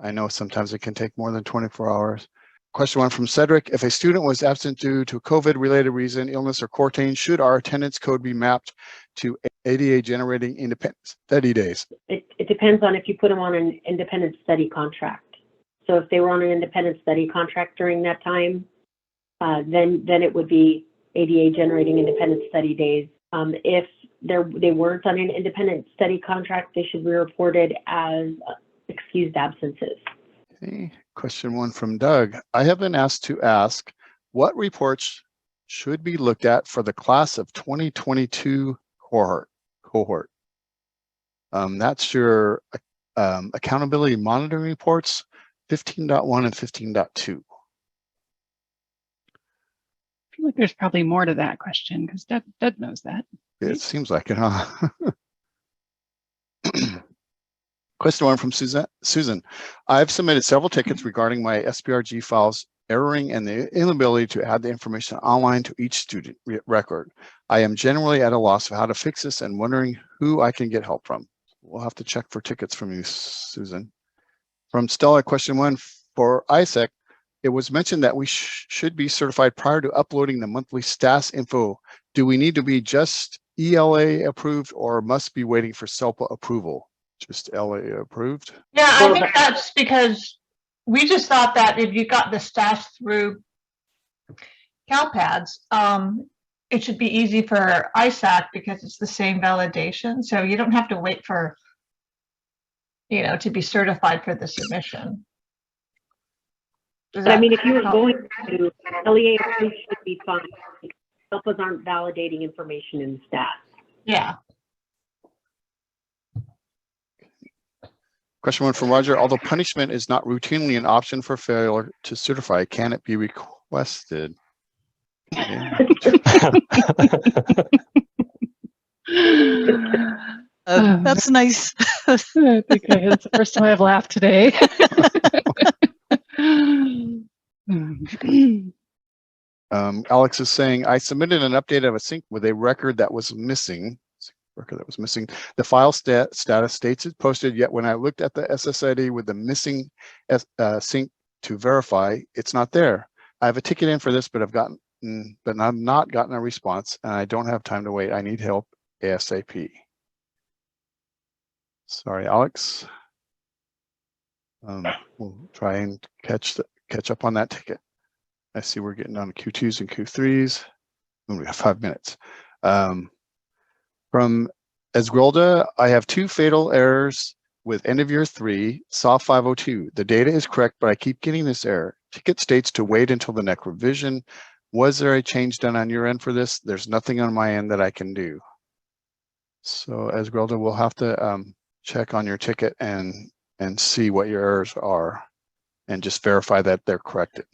I know sometimes it can take more than 24 hours. Question 1 from Cedric. If a student was absent due to a COVID-related reason, illness, or quarantine, should our attendance code be mapped to ADA generating independent study days? It depends on if you put them on an independent study contract. So if they were on an independent study contract during that time, then it would be ADA generating independent study days. If they weren't on an independent study contract, they should be reported as excused absences. Okay, question 1 from Doug. I have been asked to ask what reports should be looked at for the class of 2022 cohort. That's your accountability monitoring reports 15.1 and 15.2. I feel like there's probably more to that question because Doug knows that. It seems like it, huh? Question 1 from Susan. I've submitted several tickets regarding my SPRG files erroring and the inability to add the information online to each student record. I am generally at a loss of how to fix this and wondering who I can get help from. We'll have to check for tickets from you, Susan. From Stella, question 1 for ISAC. It was mentioned that we should be certified prior to uploading the monthly STAS info. Do we need to be just ELA approved or must be waiting for SELPA approval? Just LEA approved? Yeah, I think that's because we just thought that if you got the STAS through CALPADS, it should be easy for ISAC because it's the same validation. So you don't have to wait for, to be certified for the submission. But I mean, if you were going to LEA approved should be fine. SELPAs aren't validating information in STAS. Yeah. Question 1 from Roger. Although punishment is not routinely an option for failure to certify, can it be requested? That's nice. I think it's the first time I've laughed today. Alex is saying, I submitted an update of a SINC with a record that was missing. The file status states it's posted, yet when I looked at the SSID with the missing SYNC to verify, it's not there. I have a ticket in for this, but I've not gotten a response, and I don't have time to wait. I need help ASAP. Sorry, Alex. We'll try and catch up on that ticket. I see we're getting on Q2s and Q3s. We have 5 minutes. From Esgrolda, I have 2 fatal errors with end of year 3, SAW 502. The data is correct, but I keep getting this error. Ticket states to wait until the next revision. Was there a change done on your end for this? There's nothing on my end that I can do. So Esgrolda, we'll have to check on your ticket and see what your errors are and just verify that they're corrected.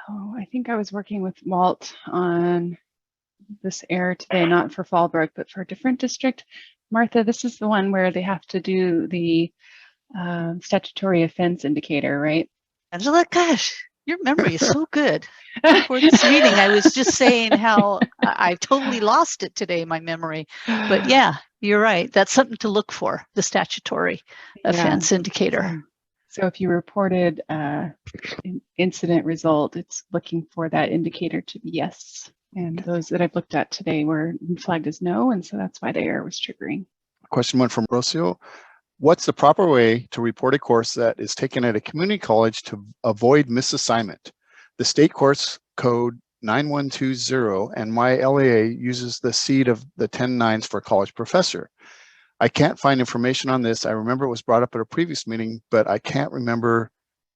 Oh, I think I was working with Walt on this error today, not for Fallbrook, but for a different district. Martha, this is the one where they have to do the statutory offense indicator, right? Angela, gosh, your memory is so good. Before this meeting, I was just saying how I totally lost it today, my memory. But yeah, you're right. That's something to look for, the statutory offense indicator. So if you reported an incident result, it's looking for that indicator to be yes. And those that I've looked at today were flagged as no, and so that's why the error was triggering. Question 1 from Rocio. What's the proper way to report a course that is taken at a community college to avoid misassignment? The state course code 9120 and my LEA uses the seed of the 10.9s for college professor. I can't find information on this. I remember it was brought up at a previous meeting, but I can't remember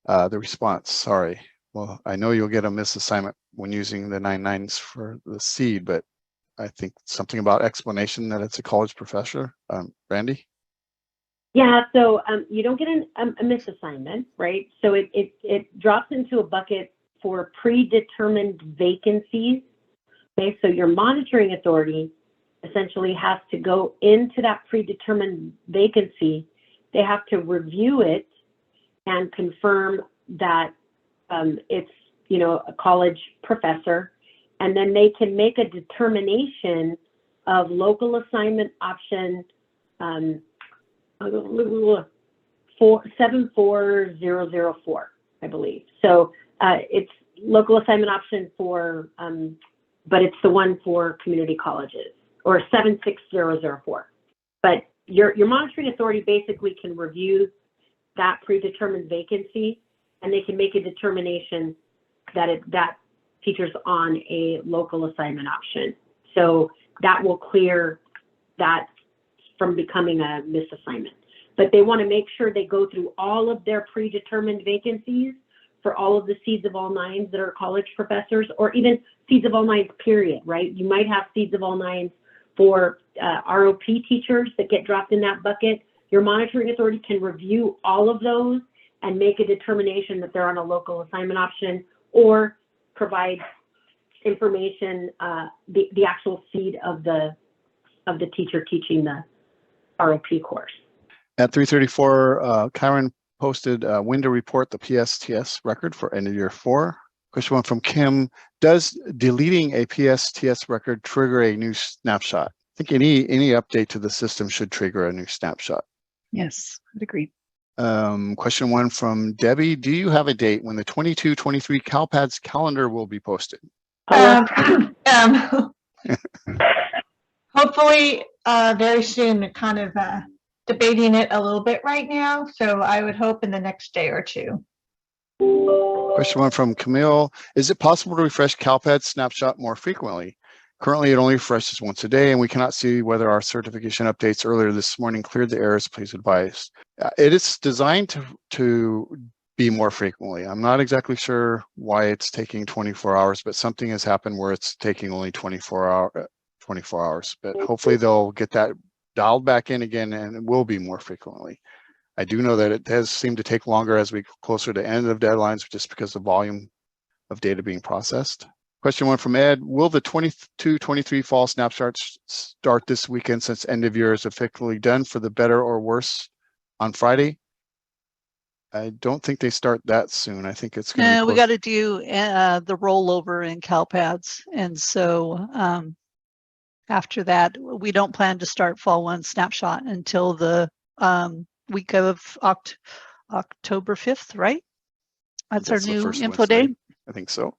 the response. Sorry. Well, I know you'll get a misassignment when using the 9.9s for the seed, but I think something about explanation that it's a college professor. Randy? Yeah, so you don't get a misassignment, right? So it drops into a bucket for predetermined vacancies. Okay, so your monitoring authority essentially has to go into that predetermined vacancy. They have to review it and confirm that it's, a college professor, and then they can make a determination of local assignment option 74004, I believe. So it's local assignment option for, but it's the one for community colleges, or 76004. But your monitoring authority basically can review that predetermined vacancy, and they can make a determination that that teacher's on a local assignment option. So that will clear that from becoming a misassignment. but they want to make sure they go through all of their predetermined vacancies for all of the seeds of all nines that are college professors, or even seeds of all nines, period, right? You might have seeds of all nines for ROP teachers that get dropped in that bucket. Your monitoring authority can review all of those and make a determination that they're on a local assignment option, or provide information, the actual seed of the teacher teaching the ROP course. At 3:34, Kyron posted when to report the PSTS record for end of year 4. Question 1 from Kim: does deleting a PSTS record trigger a new snapshot? I think any update to the system should trigger a new snapshot. Yes, I'd agree. Question 1 from Debbie: do you have a date when the 22-23 CALPADS calendar will be posted? Hopefully very soon. Kind of debating it a little bit right now, so I would hope in the next day or two. Question 1 from Camille: is it possible to refresh CALPADS snapshot more frequently? Currently, it only refreshes once a day, and we cannot see whether our certification updates earlier this morning cleared the errors. Please advise. It is designed to be more frequently. I'm not exactly sure why it's taking 24 hours, but something has happened where it's taking only 24 hours. But hopefully they'll get that dialed back in again, and it will be more frequently. I do know that it has seemed to take longer as we get closer to end of deadlines, just because of the volume of data being processed. Question 1 from Ed: will the 22-23 fall snapshots start this weekend, since end of year is effectively done for the better or worse on Friday? I don't think they start that soon. I think it's going to be we got to do the rollover in CALPADS. And so after that, we don't plan to start fall 1 snapshot until the week of October 5th, right? That's our new info Wednesday. day. I think so.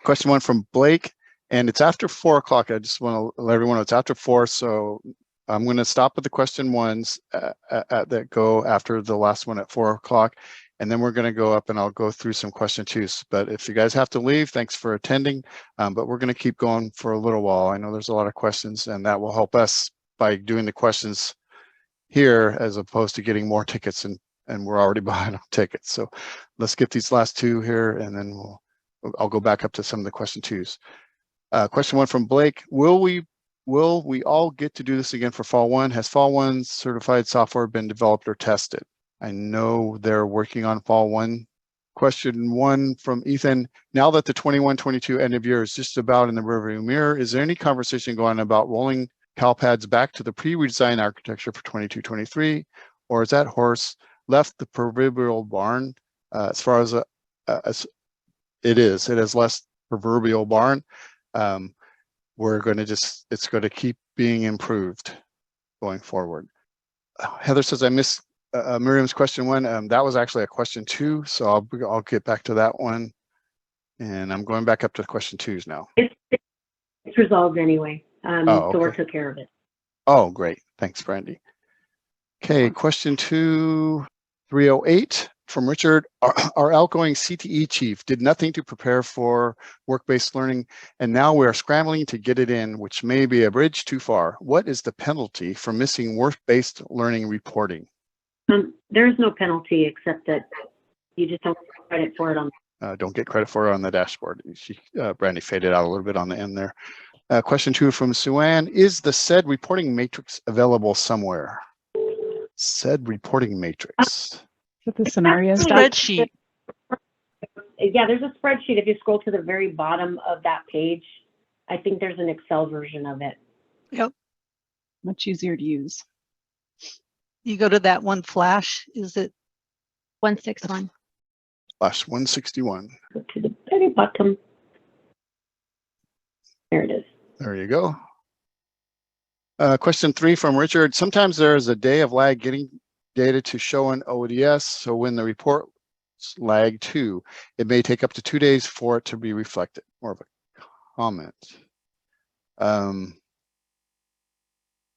Question 1 from Blake, and it's after 4 o'clock. I just want to let everyone know it's after 4, so I'm going to stop with the question 1s that go after the last one at 4 o'clock, and then we're going to go up and I'll go through some question 2s. But if you guys have to leave, thanks for attending, but we're going to keep going for a little while. I know there's a lot of questions, and that will help us by doing the questions here as opposed to getting more tickets, and we're already behind on tickets. So let's get these last 2 here, and then I'll go back up to some of the question 2s. Question 1 from Blake: will we all get to do this again for fall 1? Has fall 1 certified software been developed or tested? I know they're working on fall 1. Question 1 from Ethan: now that the 21-22 end of year is just about in the rearview mirror, is there any conversation going on about rolling CALPADS back to the pre-redesigned architecture for 22-23, or is that horse left the proverbial barn? As far as it has less proverbial barn. We're going to it's going to keep being improved going forward. Heather says, I missed Miriam's question 1. That was actually a question 2, so I'll get back to that one. And I'm going back up to question 2s now. It's resolved anyway. Okay. Thor took care of it. Oh, great. Thanks, Brandy. Okay, question 2, 308 from Richard. Our outgoing CTE chief did nothing to prepare for work-based learning, and now we are scrambling to get it in, which may be a bridge too far. What is the penalty for missing work-based learning reporting? There is no penalty, except that you just don't get credit for it on. Don't get credit for it on the dashboard. Brandy faded out a little bit on the end there. Question 2 from Suan: is the SED reporting matrix available somewhere? SED reporting matrix. Is the scenario Spreadsheet. Yeah, there's a spreadsheet. If you scroll to the very bottom of that page, I think there's an Excel version of it. Yep. much easier to use? You go to that one flash, is it? 161. Flash 161. Go to the very bottom. There it is. There you go. Question 3 from Richard. Sometimes there is a day of lag getting data to show in ODS. So when the report lag too, it may take up to 2 days for it to be reflected. More of a comment.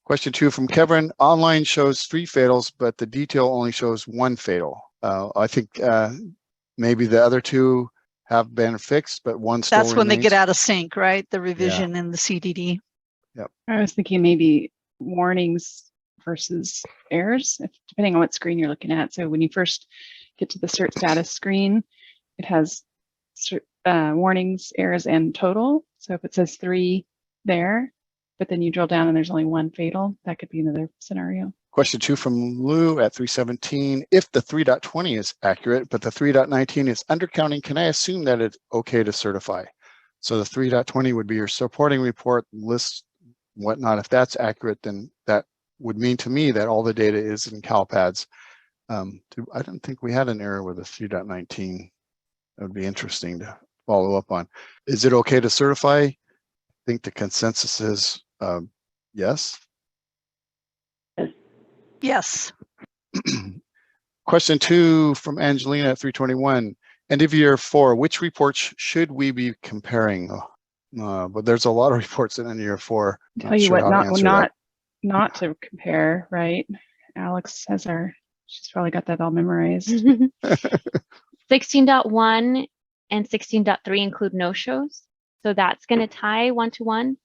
Question 2 from Kevin. Online shows 3 fatals, but the detail only shows 1 fatal. I think maybe the other 2 have been fixed, but one still That's when they remains. get out of sync, right? The revision in the CDD. Yep. I was thinking maybe warnings versus errors, depending on what screen you're looking at. So when you first get to the cert status screen, it has warnings, errors, and total. So if it says 3 there, but then you drill down and there's only 1 fatal, that could be another scenario. Question 2 from Lou at 317. If the 3.20 is accurate, but the 3.19 is undercounting, can I assume that it's okay to certify? So the 3.20 would be your supporting report, list, whatnot. If that's accurate, then that would mean to me that all the data is in CALPADS. I don't think we had an error with a 3.19. That would be interesting to follow up on. Is it okay to certify? I think the consensus is yes. Yes. Question 2 from Angelina at 321. End of year 4, which reports should we be comparing? But there's a lot of reports in end of year 4. Tell you what, not to compare, right? Alex has she's probably got that all memorized. 16.1 and 16.3 include no-shows. So that's going to tie 1-to-1.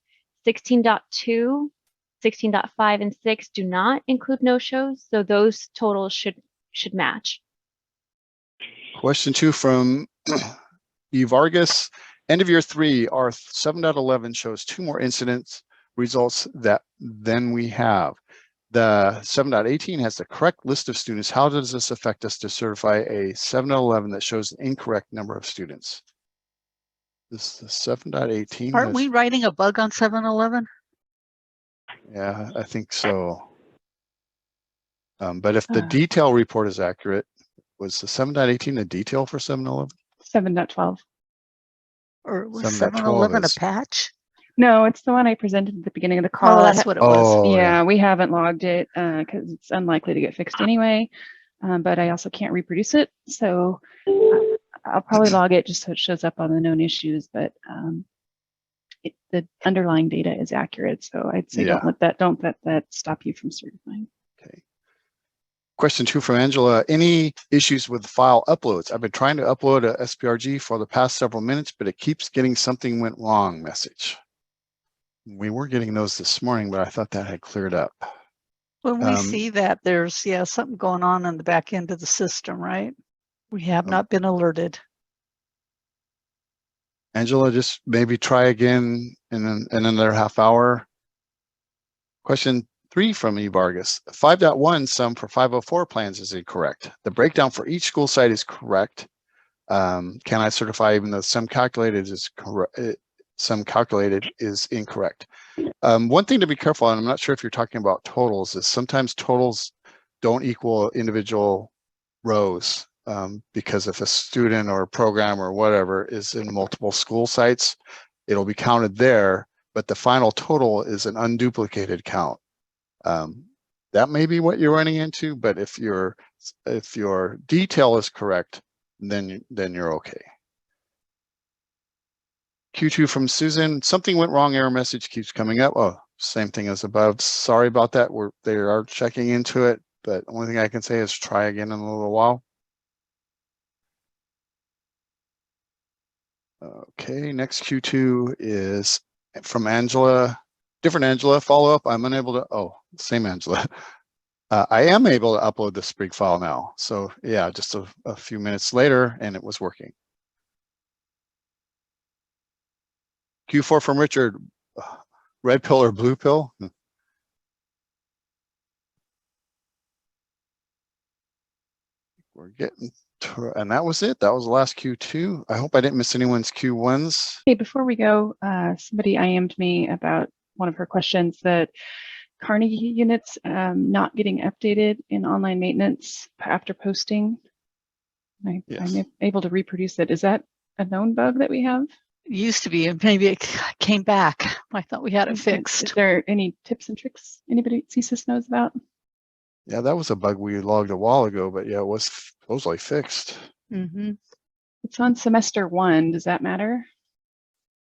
16.2, 16.5, and 6 do not include no-shows. So those totals should match. Question 2 from E. Vargas. End of year 3, our 7.11 shows 2 more incidents results than we have. The 7.18 has the correct list of students. How does this affect us to certify a 7.11 that shows the incorrect number of students? This is 7.18. Aren't we writing a bug on 711? Yeah, I think so. But if the detail report is accurate, was the 7.18 a detail for 7.11? 7.12. Or was 711 a patch? No, it's the one I presented at the beginning of the call. Oh, that's what it was. Yeah, we haven't logged it because it's unlikely to get fixed anyway. But I also can't reproduce it. So I'll probably log it just so it shows up on the known issues. But the underlying data is accurate. So I'd say don't let that stop you from certifying. Okay. Question 2 from Angela. Any issues with file uploads? I've been trying to upload a SPRG for the past several minutes, but it keeps getting something went wrong message. We were getting those this morning, but I thought that had cleared up. When we see that, there's something going on in the back end of the system, right? We have not been alerted. Angela, just maybe try again in another half hour. Question 3 from E. Vargas. 5.1 sum for 504 plans is incorrect. The breakdown for each school site is correct. Can I certify even though some calculated is correct? Some calculated is incorrect. One thing to be careful, and I'm not sure if you're talking about totals, is sometimes totals don't equal individual rows because if a student or a program or whatever is in multiple school sites, it'll be counted there, but the final total is an unduplicated count. That may be what you're running into, but if your detail is correct, then you're okay. Q2 from Susan, something went wrong, error message keeps coming up. Oh, same thing as above. Sorry about that. They are checking into it, but the only thing I can say is try again in a little while. Okay, next Q2 is from Angela, different Angela, follow up. I'm unable to, same Angela. I am able to upload the SPRG file now. So yeah, just a few minutes later and it was working. Q4 from Richard, red pill or blue pill? We're getting to, and that was it. That was the last Q2. I hope I didn't miss anyone's Q1s. Hey, before we go, somebody IM'd me about one of her questions that Carnegie units not getting updated in online maintenance after posting. I'm able to reproduce it. Is that a known bug that we have? It used to be, and maybe it came back. I thought we had it fixed. Is there any tips and tricks anybody at CSIS knows about? Yeah, that was a bug we logged a while ago, but yeah, it was supposedly fixed. Mm-hmm. It's on semester 1. Does that matter?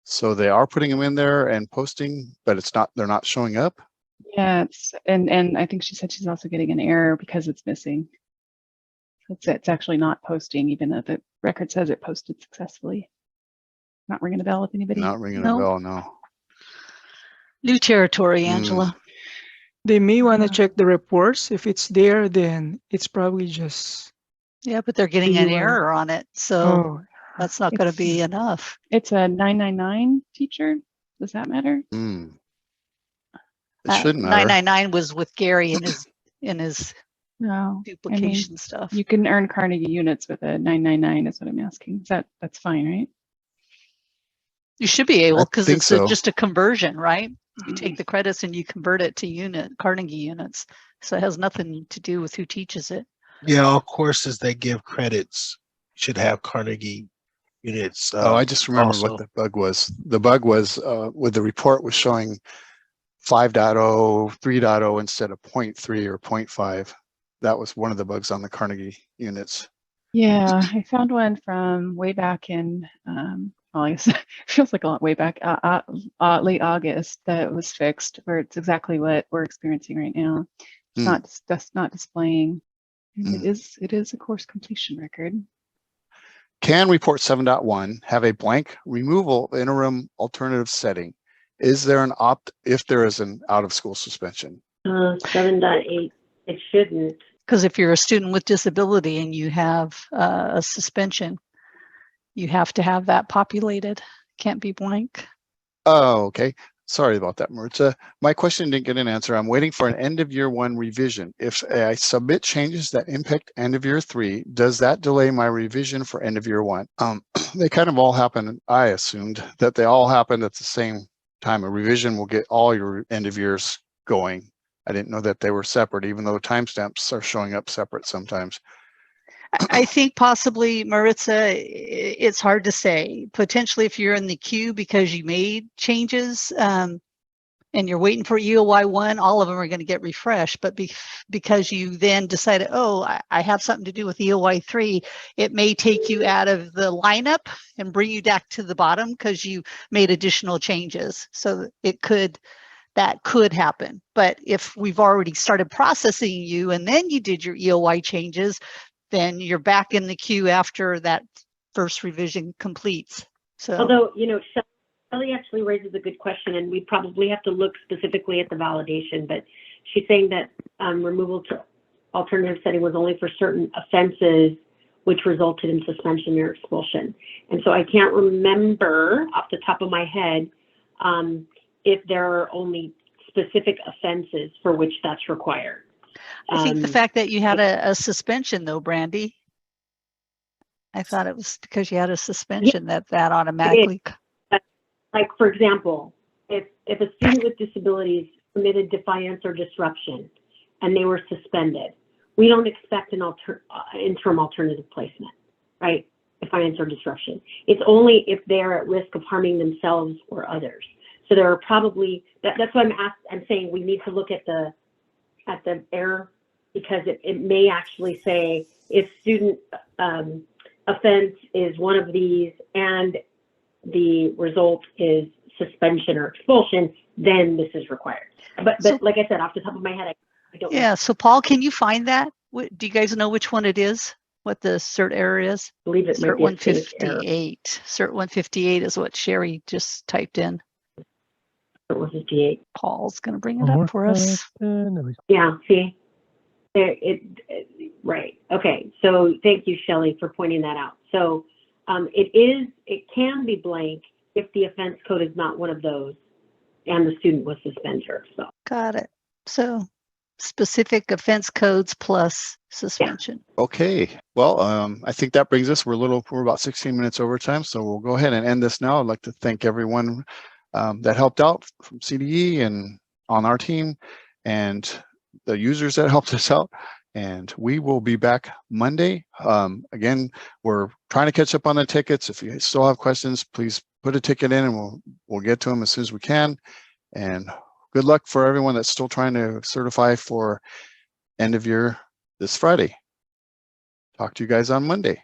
So they are putting them in there and posting, but they're not showing up. Yeah, and I think she said she's also getting an error because it's missing. It's actually not posting, even though the record says it posted successfully. Not ringing a bell with anybody? Not ringing a bell, no. New territory, Angela. They may want to Yeah. check the reports. If it's there, then it's probably just, Yeah, but they're getting an EOY. error on it, so oh, that's not going to be enough. It's a 999 teacher. Does that matter? It shouldn't matter. 999 was with Gary in his No. duplication stuff. You can earn Carnegie units with a 999 is what I'm asking. That's fine, right? You should be able, I because think it's so. just a conversion, right? You take the credits and you convert it to Carnegie units. So it has nothing to do with who teaches it. Yeah, all courses that give credits should have Carnegie units. Oh, I just remember also. what the bug was. The bug was with the report was showing 5.0, 3.0 instead of 0.3 or 0.5. That was one of the bugs on the Carnegie units. Yeah, I found one from way back in, well, I guess it feels like a lot way back, late August that was fixed, where it's exactly what we're experiencing right now. It's that's not displaying. And it is a course completion record. Can report 7.1 have a blank removal interim alternative setting? Is there an if there is an out of school suspension? 7.8, it shouldn't. Because if you're a student with disability and you have a suspension, you have to have that populated. Can't be blank. Oh, okay. Sorry about that, Maritza. My question didn't get an answer. I'm waiting for an end of year 1 revision. If I submit changes that impact end of year 3, does that delay my revision for end of year 1? They kind of all happen. I assumed that they all happened at the same time. A revision will get all your end of years going. I didn't know that they were separate, even though timestamps are showing up separate sometimes. I think possibly, Maritza, it's hard to say. Potentially if you're in the queue because you made changes and you're waiting for EOY 1, all of them are going to get refreshed. But because you then decided, oh, I have something to do with EOY 3, it may take you out of the lineup and bring you back to the bottom because you made additional changes. So that could happen. But if we've already started processing you and then you did your EOY changes, then you're back in the queue after that first revision completes. So, although, Shelley actually raises a good question, and we probably have to look specifically at the validation, but she's saying that removal to alternative setting was only for certain offenses which resulted in suspension or expulsion. And so I can't remember off the top of my head if there are only specific offenses for which that's required. I think the fact that you had a suspension though, Brandy, I thought it was because you had a suspension that automatically. Like, for example, if a student with disabilities committed defiance or disruption and they were suspended, we don't expect an interim alternative placement, right? Defiance or disruption. It's only if they're at risk of harming themselves or others. So there are probably, that's why I'm saying we need to look at the error, because it may actually say if student offense is one of these and the result is suspension or expulsion, then this is required. But like I said, off the top of my head, I don't know. Yeah, so Paul, can you find that? Do you guys know which one it is? What the CERT error is? I believe it might CERT be a safe error. 158. CERT 158 is what Sherry just typed in. CERT 158. Paul's going to bring it up for us. Yeah, see? Right. Okay. So thank you, Shelley, for pointing that out. So it can be blank if the offense code is not one of those and the student was suspended or expelled. Got it. So specific offense codes plus suspension. Yeah. Okay. Well, I think that brings us, we're about 16 minutes over time, so we'll go ahead and end this now. I'd like to thank everyone that helped out from CDE and on our team, and the users that helped us out. And we will be back Monday. Again, we're trying to catch up on the tickets. If you still have questions, please put a ticket in and we'll get to them as soon as we can. And good luck for everyone that's still trying to certify for end of year this Friday. Talk to you guys on Monday.